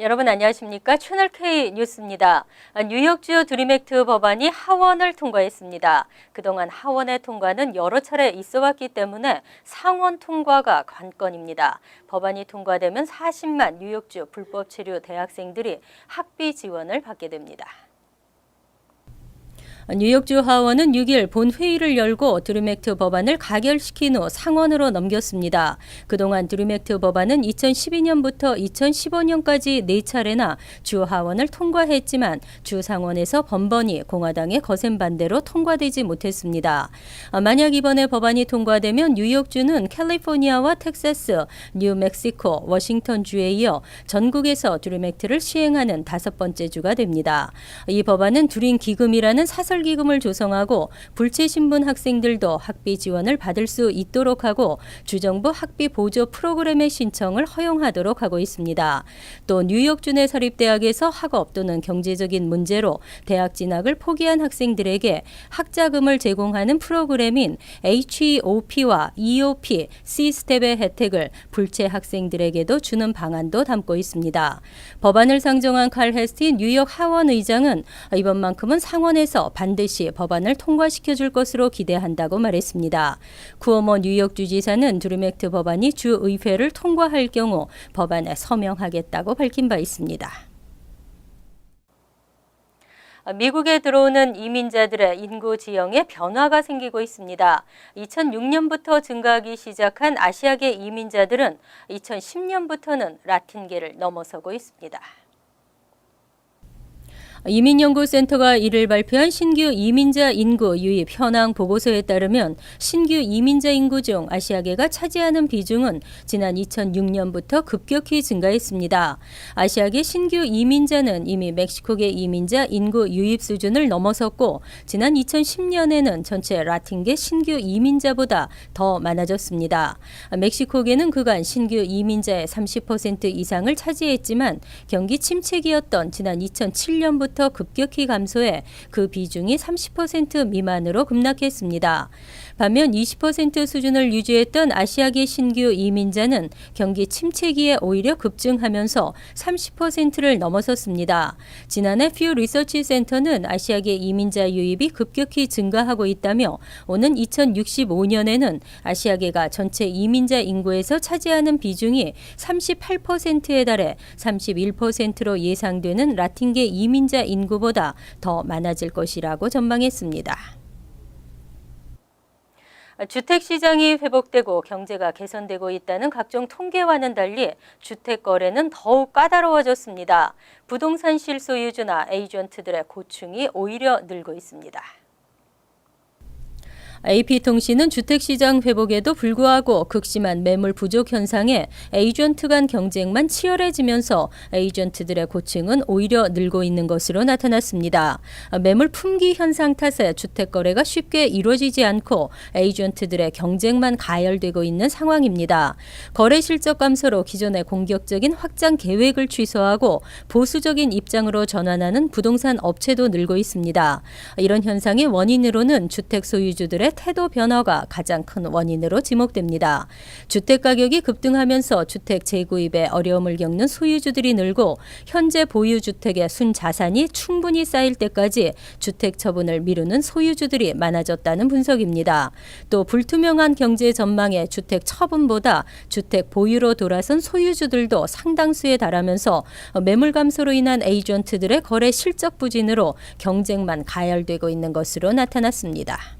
여러분 안녕하십니까? 채널K 뉴스입니다. 뉴욕주 드림액트 법안이 하원을 통과했습니다. 그동안 하원의 통과는 여러 차례 있어왔기 때문에 상원 통과가 관건입니다. 법안이 통과되면 40만 뉴욕주 불법 체류 대학생들이 학비 지원을 받게 됩니다. 뉴욕주 하원은 6일 본회의를 열고 드림액트 법안을 가결시킨 후 상원으로 넘겼습니다. 그동안 드림액트 법안은 2012년부터 2015년까지 4차례나 주 하원을 통과했지만 주 상원에서 번번이 공화당의 거센 반대로 통과되지 못했습니다. 만약 이번에 법안이 통과되면 뉴욕주는 캘리포니아와 텍사스, 뉴멕시코, 워싱턴주에 이어 전국에서 드림액트를 시행하는 5번째 주가 됩니다. 이 법안은 드림 기금이라는 기금을 조성하고 불체 신분 학생들도 학비 지원을 받을 수 있도록 하고 주정부 학비 보조 프로그램의 신청을 허용하도록 하고 있습니다. 또 뉴욕주 내 사립대학에서 학업 또는 경제적인 문제로 대학 진학을 포기한 학생들에게 학자금을 제공하는 프로그램인 HEOP와 EOP, C스텝의 혜택을 불체 학생들에게도 주는 방안도 담고 있습니다. 법안을 상정한 칼 헤스티 뉴욕 하원 의장은 이번만큼은 상원에서 반드시 법안을 통과시켜줄 것으로 기대한다고 말했습니다. 쿠오모 뉴욕주지사는 드림액트 법안이 주의회를 통과할 경우 법안에 서명하겠다고 밝힌 바 있습니다. 미국에 들어오는 이민자들의 인구 지형에 변화가 생기고 있습니다. 2006년부터 증가하기 시작한 아시아계 이민자들은 2010년부터는 라틴계를 넘어서고 있습니다. 이민연구센터가 이를 발표한 신규 이민자 인구 유입 현황 보고서에 따르면 신규 이민자 인구 중 아시아계가 차지하는 비중은 지난 2006년부터 급격히 증가했습니다. 아시아계 신규 이민자는 이미 멕시코계 이민자 인구 유입 수준을 넘어섰고 지난 2010년에는 전체 라틴계 신규 이민자보다 더 많아졌습니다. 멕시코계는 그간 신규 이민자의 30% 이상을 차지했지만 경기 침체기였던 지난 2007년부터 급격히 감소해 그 비중이 30% 미만으로 급락했습니다. 반면 20% 수준을 유지했던 아시아계 신규 이민자는 경기 침체기에 오히려 급증하면서 30%를 넘어섰습니다. 지난해 퓨 리서치 센터는 아시아계 이민자 유입이 급격히 증가하고 있다며 오는 2065년에는 아시아계가 전체 이민자 인구에서 차지하는 비중이 38%에 달해 31%로 예상되는 라틴계 이민자 인구보다 더 많아질 것이라고 전망했습니다. 주택시장이 회복되고 경제가 개선되고 있다는 각종 통계와는 달리 주택 거래는 더욱 까다로워졌습니다. 부동산 실소유주나 에이전트들의 고충이 오히려 늘고 있습니다. AP통신은 주택시장 회복에도 불구하고 극심한 매물 부족 현상에 에이전트 간 경쟁만 치열해지면서 에이전트들의 고충은 오히려 늘고 있는 것으로 나타났습니다. 매물 품귀 현상 탓에 주택 거래가 쉽게 이루어지지 않고 에이전트들의 경쟁만 가열되고 있는 상황입니다. 거래 실적 감소로 기존의 공격적인 확장 계획을 취소하고 보수적인 입장으로 전환하는 부동산 업체도 늘고 있습니다. 이런 현상의 원인으로는 주택 소유주들의 태도 변화가 가장 큰 원인으로 지목됩니다. 주택 가격이 급등하면서 주택 재구입에 어려움을 겪는 소유주들이 늘고 현재 보유 주택의 순자산이 충분히 쌓일 때까지 주택 처분을 미루는 소유주들이 많아졌다는 분석입니다. 또 불투명한 경제 전망에 주택 처분보다 주택 보유로 돌아선 소유주들도 상당수에 달하면서 매물 감소로 인한 에이전트들의 거래 실적 부진으로 경쟁만 가열되고 있는 것으로 나타났습니다.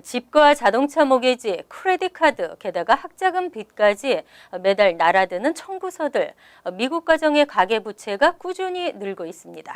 집과 자동차 모기지, 크레딧 카드, 게다가 학자금 빚까지 매달 날아드는 청구서들, 미국 가정의 가계부채가 꾸준히 늘고 있습니다.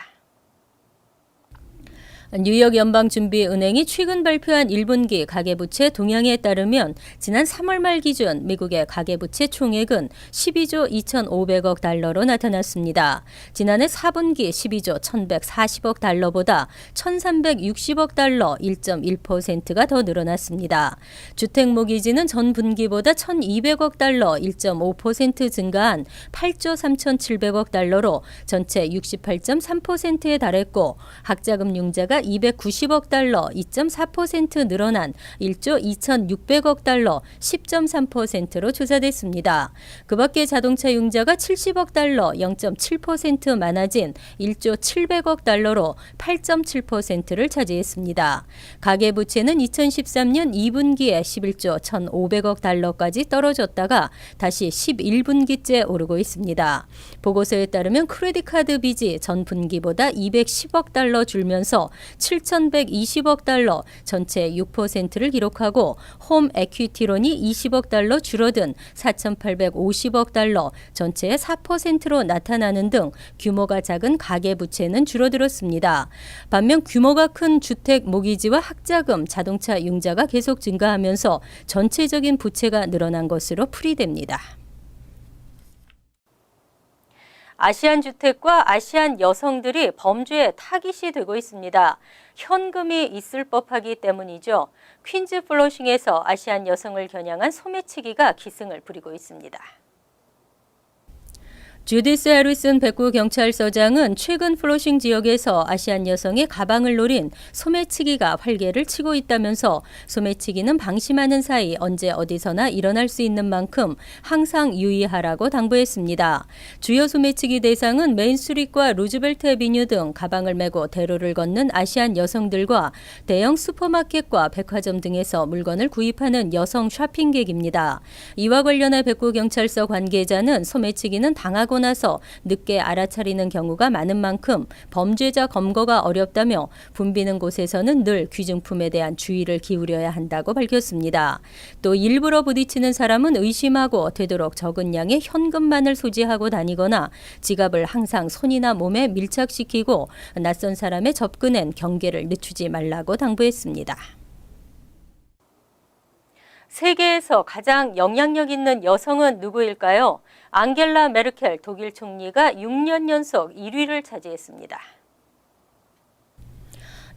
뉴욕 연방준비은행이 최근 발표한 1분기 가계부채 동향에 따르면 지난 3월 말 기준 미국의 가계부채 총액은 12조 2,500억 달러로 나타났습니다. 지난해 4분기 12조 1,140억 달러보다 1,360억 달러 1.1%가 더 늘어났습니다. 주택 모기지는 전 분기보다 1,200억 달러 1.5% 증가한 8조 3,700억 달러로 전체 68.3%에 달했고 학자금 융자가 분기보다 290억 달러 2.4% 늘어난 1조 2,600억 달러 10.3%로 조사됐습니다. 그 밖에 자동차 융자가 70억 달러 0.7% 많아진 1조 700억 달러로 8.7%를 차지했습니다. 가계부채는 2013년 2분기에 11조 1,500억 달러까지 떨어졌다가 다시 11분기째 오르고 있습니다. 보고서에 따르면 크레딧카드 빚이 전 분기보다 210억 달러 줄면서 7,120억 달러 전체 6%를 기록하고 홈 에퀴티론이 20억 달러 줄어든 4,850억 달러 전체의 4%로 나타나는 등 규모가 작은 가계부채는 줄어들었습니다. 반면 규모가 큰 주택 모기지와 학자금, 자동차 융자가 계속 증가하면서 전체적인 부채가 늘어난 것으로 풀이됩니다. 아시안 주택과 아시안 여성들이 범죄의 타깃이 되고 있습니다. 현금이 있을 법하기 때문이죠. 퀸즈 플러싱에서 아시안 여성을 겨냥한 소매치기가 기승을 부리고 있습니다. 주디스 해리슨 백구 경찰서장은 최근 플러싱 지역에서 아시안 여성의 가방을 노린 소매치기가 활개를 치고 있다면서 소매치기는 방심하는 사이 언제 어디서나 일어날 수 있는 만큼 항상 유의하라고 당부했습니다. 주요 소매치기 대상은 메인스트리트와 루즈벨트 애비뉴 등 가방을 메고 대로를 걷는 아시안 여성들과 대형 슈퍼마켓과 백화점 등에서 물건을 구입하는 여성 쇼핑객입니다. 이와 관련해 백구 경찰서 관계자는 소매치기는 당하고 나서 늦게 알아차리는 경우가 많은 만큼 범죄자 검거가 어렵다며 붐비는 곳에서는 늘 귀중품에 대한 주의를 기울여야 한다고 밝혔습니다. 또 일부러 부딪히는 사람은 의심하고 되도록 적은 양의 현금만을 소지하고 다니거나 지갑을 항상 손이나 몸에 밀착시키고 낯선 사람의 접근엔 경계를 늦추지 말라고 당부했습니다. 세계에서 가장 영향력 있는 여성은 누구일까요? 앙겔라 메르켈 독일 총리가 6년 연속 1위를 차지했습니다.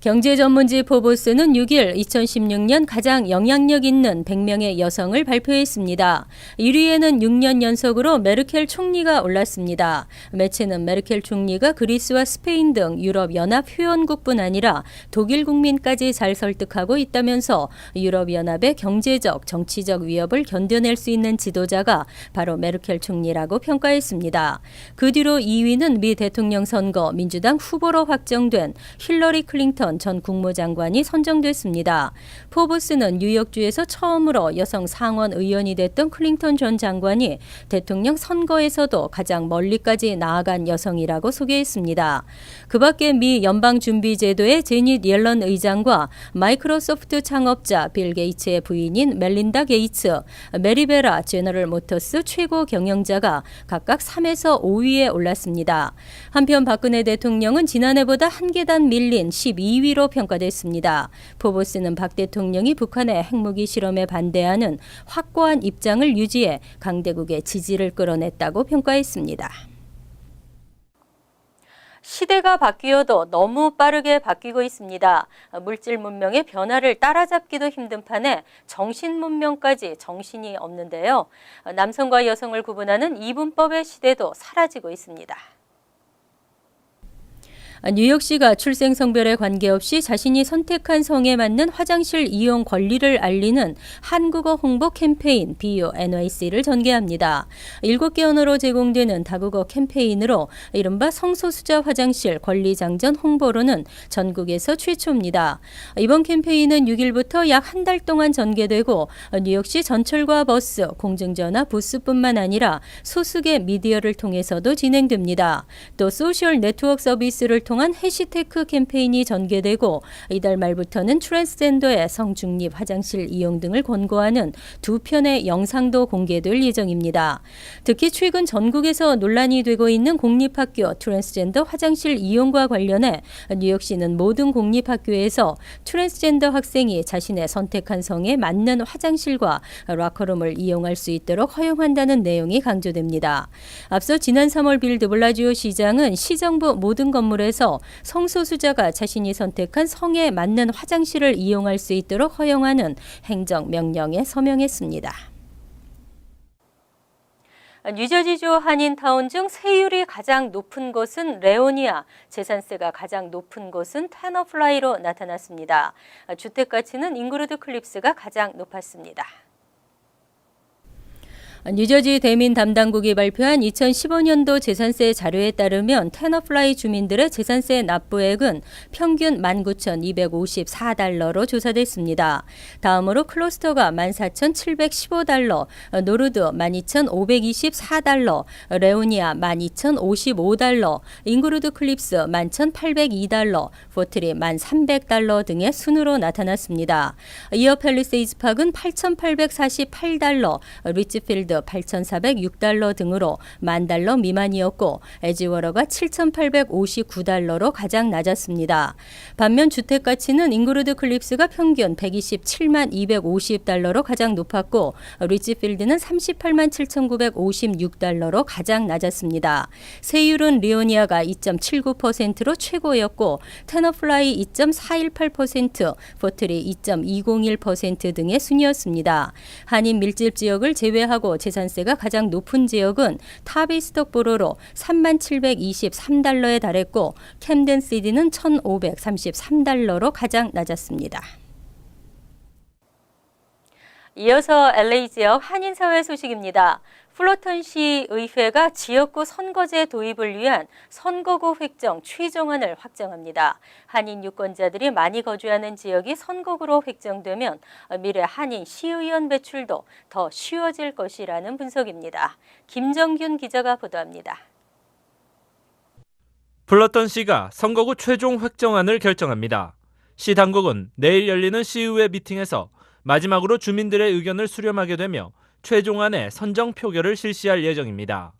경제 전문지 포브스는 6일 2016년 가장 영향력 있는 100명의 여성을 발표했습니다. 1위에는 6년 연속으로 메르켈 총리가 올랐습니다. 매체는 메르켈 총리가 그리스와 스페인 등 유럽연합 회원국뿐 아니라 독일 국민까지 잘 설득하고 있다면서 유럽연합의 경제적, 정치적 위협을 견뎌낼 수 있는 지도자가 바로 메르켈 총리라고 평가했습니다. 그 뒤로 2위는 미 대통령 선거 민주당 후보로 확정된 힐러리 클린턴 전 국무장관이 선정됐습니다. 포브스는 뉴욕주에서 처음으로 여성 상원 의원이 됐던 클린턴 전 장관이 대통령 선거에서도 가장 멀리까지 나아간 여성이라고 소개했습니다. 그 밖에 미 연방준비제도의 제닛 옐런 의장과 마이크로소프트 창업자 빌 게이츠의 부인인 멜린다 게이츠, 메리베라 제너럴 모터스 최고 경영자가 각각 3에서 5위에 올랐습니다. 한편 박근혜 대통령은 지난해보다 한 계단 밀린 12위 로 평가됐습니다. 포브스는 박 대통령이 북한의 핵무기 실험에 반대하는 확고한 입장을 유지해 강대국의 지지를 끌어냈다고 평가했습니다. 시대가 바뀌어도 너무 빠르게 바뀌고 있습니다. 물질 문명의 변화를 따라잡기도 힘든 판에 정신 문명까지 정신이 없는데요. 남성과 여성을 구분하는 이분법의 시대도 사라지고 있습니다. 뉴욕시가 출생 성별에 관계없이 자신이 선택한 성에 맞는 화장실 이용 권리를 알리는 한국어 홍보 캠페인 BUNYC를 전개합니다. 7개 언어로 제공되는 다국어 캠페인으로 이른바 성소수자 화장실 권리장전 홍보로는 전국에서 최초입니다. 이번 캠페인은 6일부터 약 한 달 동안 전개되고 뉴욕시 전철과 버스, 공중전화 부스뿐만 아니라 소수의 미디어를 통해서도 진행됩니다. 또 소셜 네트워크 서비스를 통한 해시태그 캠페인이 전개되고 이달 말부터는 트랜스젠더의 성중립 화장실 이용 등을 권고하는 2편의 영상도 공개될 예정입니다. 특히 최근 전국에서 논란이 되고 있는 공립학교 트랜스젠더 화장실 이용과 관련해 뉴욕시는 모든 공립학교에서 트랜스젠더 학생이 자신의 선택한 성에 맞는 화장실과 락커룸을 이용할 수 있도록 허용한다는 내용이 강조됩니다. 앞서 지난 3월 빌 드블라지오 시장은 시정부 모든 건물에서 성소수자가 자신이 선택한 성에 맞는 화장실을 이용할 수 있도록 허용하는 행정명령에 서명했습니다. 뉴저지주 한인타운 중 세율이 가장 높은 곳은 레오니아, 재산세가 가장 높은 곳은 테너플라이로 나타났습니다. 주택가치는 잉그루드 클립스가 가장 높았습니다. 뉴저지 대민 담당국이 발표한 2015년도 재산세 자료에 따르면 테너플라이 주민들의 재산세 납부액은 평균 19,254달러로 조사됐습니다. 다음으로 클로스터가 14,715달러, 노르드 12,524달러, 레오니아 12,055달러, 잉그루드 클립스 11,802달러, 포트리 1,300달러 등의 순으로 나타났습니다. 이어 팰리세이즈 팍은 8,848달러, 리치필드 8,406달러 등으로 $10,000 미만이었고 에지워러가 7,859달러로 가장 낮았습니다. 반면 주택가치는 잉그루드 클립스가 평균 127,250달러로 가장 높았고 리치필드는 387,956달러로 가장 낮았습니다. 세율은 리오니아가 2.79%로 최고였고 테너플라이 2.418%, 포트리 2.201% 등의 순이었습니다. 한인 밀집 지역을 제외하고 재산세가 가장 높은 지역은 타비스톡보로로 3723달러에 달했고 캠덴 시티는 1533달러로 가장 낮았습니다. 이어서 LA 지역 한인사회 소식입니다. 플러턴시 의회가 지역구 선거제 도입을 위한 선거구 획정 최종안을 확정합니다. 한인 유권자들이 많이 거주하는 지역이 선거구로 획정되면 미래 한인 시의원 배출도 더 쉬워질 것이라는 분석입니다. 김정균 기자가 보도합니다. 플러턴시가 선거구 최종 획정안을 결정합니다. 시 당국은 내일 열리는 시의회 미팅에서 마지막으로 주민들의 의견을 수렴하게 되며 최종안의 선정 표결을 실시할 예정입니다.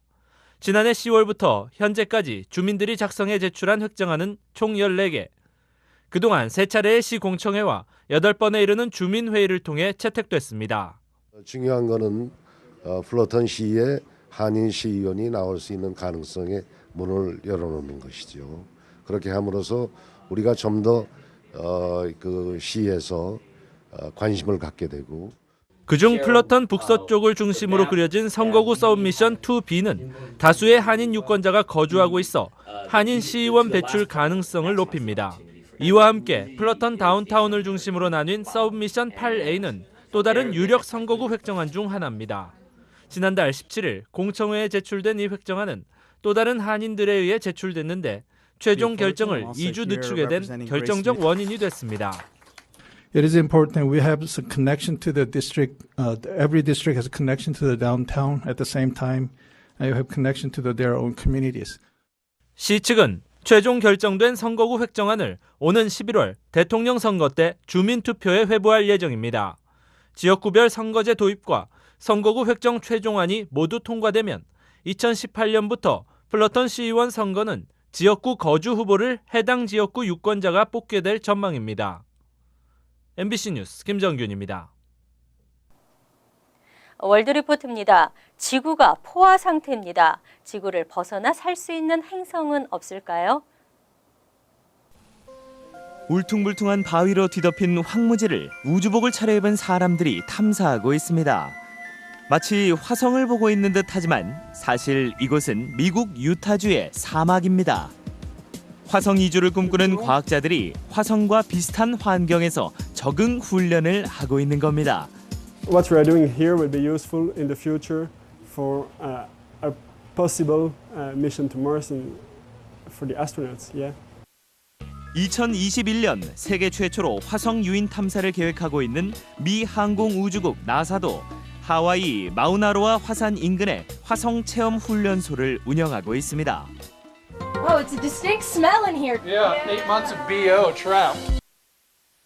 지난해 10월부터 현재까지 주민들이 작성해 제출한 획정안은 총 14개. 그동안 3차례의 시 공청회와 8번에 이르는 주민회의를 통해 채택됐습니다. 중요한 것은 플러턴시에 한인 시의원이 나올 수 있는 가능성에 문을 열어놓는 것이죠. 그렇게 함으로써 우리가 좀 더 그 시에서 관심을 갖게 되고 그중 플러턴 북서쪽을 중심으로 그려진 선거구 서브미션 2B는 다수의 한인 유권자가 거주하고 있어 한인 시의원 배출 가능성을 높입니다. 이와 함께 플러턴 다운타운을 중심으로 나뉜 서브미션 8A는 또 다른 유력 선거구 획정안 중 하나입니다. 지난달 17일 공청회에 제출된 이 획정안은 또 다른 한인들에 의해 제출됐는데 최종 결정을 2주 늦추게 된 결정적 원인이 됐습니다. It is important that we have some connection to the district. Every district has a connection to the downtown at the same time. You have connection to their own communities. 시 측은 최종 결정된 선거구 획정안을 오는 11월 대통령 선거 때 주민투표에 회부할 예정입니다. 지역구별 선거제 도입과 선거구 획정 최종안이 모두 통과되면 2018년부터 플러턴 시의원 선거는 지역구 거주 후보를 해당 지역구 유권자가 뽑게 될 전망입니다. MBC 뉴스 김정균입니다. 월드리포트입니다. 지구가 포화 상태입니다. 지구를 벗어나 살 수 있는 행성은 없을까요? 울퉁불퉁한 바위로 뒤덮인 황무지를 우주복을 차려입은 사람들이 탐사하고 있습니다. 마치 화성을 보고 있는 듯하지만 사실 이곳은 미국 유타주의 사막입니다. 화성 이주를 꿈꾸는 과학자들이 화성과 비슷한 환경에서 적응 훈련을 하고 있는 겁니다. What we are doing here will be useful in the future for a possible mission to Mars and for the astronauts. Yeah. 2021년 세계 최초로 화성 유인 탐사를 계획하고 있는 미 항공우주국 나사도 하와이 마우나로아 화산 인근에 화성 체험 훈련소를 운영하고 있습니다. Oh, it's a distinct smell in here. Yeah, 8 months of BO trapped.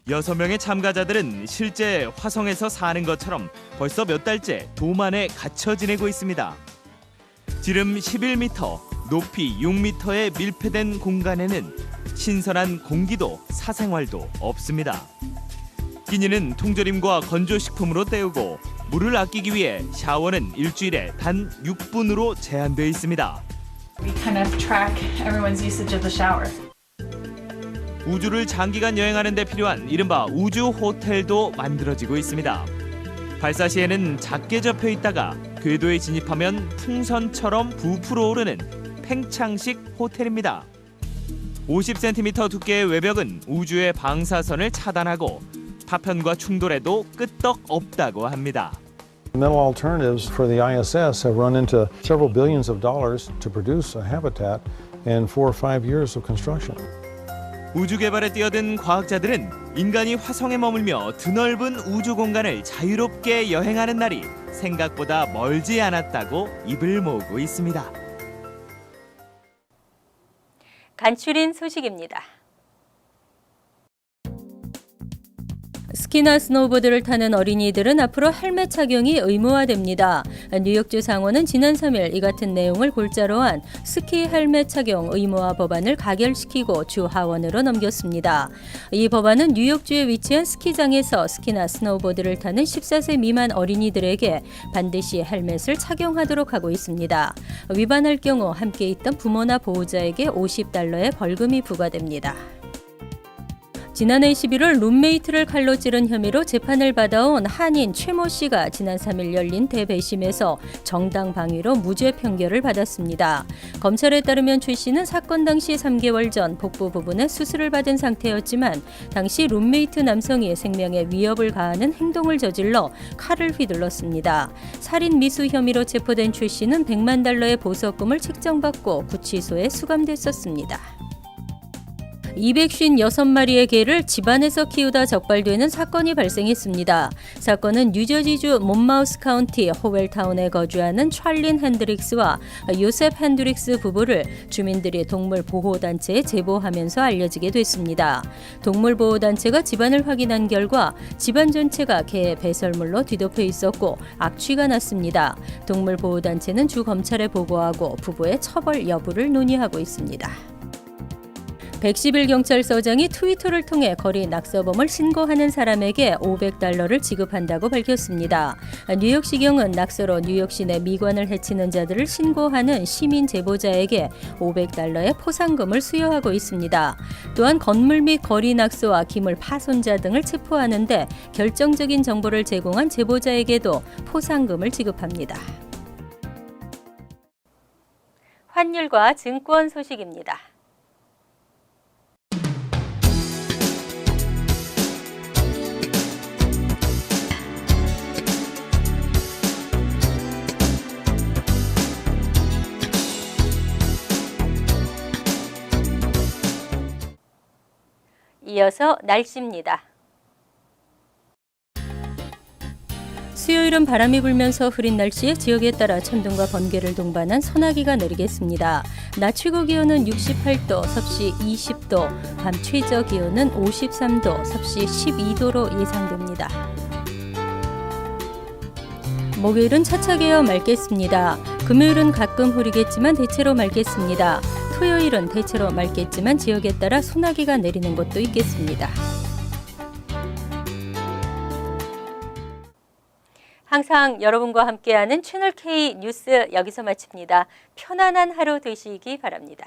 6명의 참가자들은 실제 화성에서 사는 것처럼 벌써 몇 달째 돔 안에 갇혀 지내고 있습니다. 지름 11m, 높이 6m의 밀폐된 공간에는 신선한 공기도 사생활도 없습니다. 끼니는 통조림과 건조식품으로 때우고 물을 아끼기 위해 샤워는 일주일에 단 6분으로 제한되어 있습니다. We kind of track everyone's usage of the shower. 우주를 장기간 여행하는 데 필요한 이른바 우주 호텔도 만들어지고 있습니다. 발사 시에는 작게 접혀 있다가 궤도에 진입하면 풍선처럼 부풀어 오르는 팽창식 호텔입니다. 50cm 두께의 외벽은 우주의 방사선을 차단하고 파편과 충돌해도 끄떡 없다고 합니다. Metal alternatives for the ISS have run into several billions of dollars to produce a habitat in 4 or 5 years of construction. 우주 개발에 뛰어든 과학자들은 인간이 화성에 머물며 드넓은 우주 공간을 자유롭게 여행하는 날이 생각보다 멀지 않았다고 입을 모으고 있습니다. 간추린 소식입니다. 스키나 스노우보드를 타는 어린이들은 앞으로 헬멧 착용이 의무화됩니다. 뉴욕주 상원은 지난 3일 이 같은 내용을 골자로 한 스키 헬멧 착용 의무화 법안을 가결시키고 주 하원으로 넘겼습니다. 이 법안은 뉴욕주에 위치한 스키장에서 스키나 스노우보드를 타는 14세 미만 어린이들에게 반드시 헬멧을 착용하도록 하고 있습니다. 위반할 경우 함께 있던 부모나 보호자에게 $50의 벌금이 부과됩니다. 지난해 11월 룸메이트를 칼로 찌른 혐의로 재판을 받아온 한인 최모 씨가 지난 3일 열린 대배심에서 정당 방위로 무죄 판결을 받았습니다. 검찰에 따르면 최 씨는 사건 당시 3개월 전 복부 부분에 수술을 받은 상태였지만 당시 룸메이트 남성이 생명에 위협을 가하는 행동을 저질러 칼을 휘둘렀습니다. 살인 미수 혐의로 체포된 최 씨는 $100만 보석금을 책정받고 구치소에 수감됐었습니다. 256마리의 개를 집안에서 키우다 적발되는 사건이 발생했습니다. 사건은 뉴저지주 몬마우스 카운티 호웰타운에 거주하는 찰린 핸드릭스와 요셉 핸드릭스 부부를 주민들이 동물보호단체에 제보하면서 알려지게 됐습니다. 동물보호단체가 집안을 확인한 결과 집안 전체가 개의 배설물로 뒤덮여 있었고 악취가 났습니다. 동물보호단체는 주 검찰에 보고하고 부부의 처벌 여부를 논의하고 있습니다. 111경찰서장이 트위터를 통해 거리 낙서범을 신고하는 사람에게 $500를 지급한다고 밝혔습니다. 뉴욕시경은 낙서로 뉴욕시 내 미관을 해치는 자들을 신고하는 시민 제보자에게 $500의 포상금을 수여하고 있습니다. 또한 건물 및 거리 낙서와 기물 파손자 등을 체포하는 데 결정적인 정보를 제공한 제보자에게도 포상금을 지급합니다. 환율과 증권 소식입니다. 이어서 날씨입니다. 수요일은 바람이 불면서 흐린 날씨에 지역에 따라 천둥과 번개를 동반한 소나기가 내리겠습니다. 낮 최고 기온은 68도, 섭씨 20도, 밤 최저 기온은 53도, 섭씨 12도로 예상됩니다. 목요일은 차차게어 맑겠습니다. 금요일은 가끔 흐리겠지만 대체로 맑겠습니다. 토요일은 대체로 맑겠지만 지역에 따라 소나기가 내리는 곳도 있겠습니다. 항상 여러분과 함께하는 채널K 뉴스 여기서 마칩니다. 편안한 하루 되시기 바랍니다.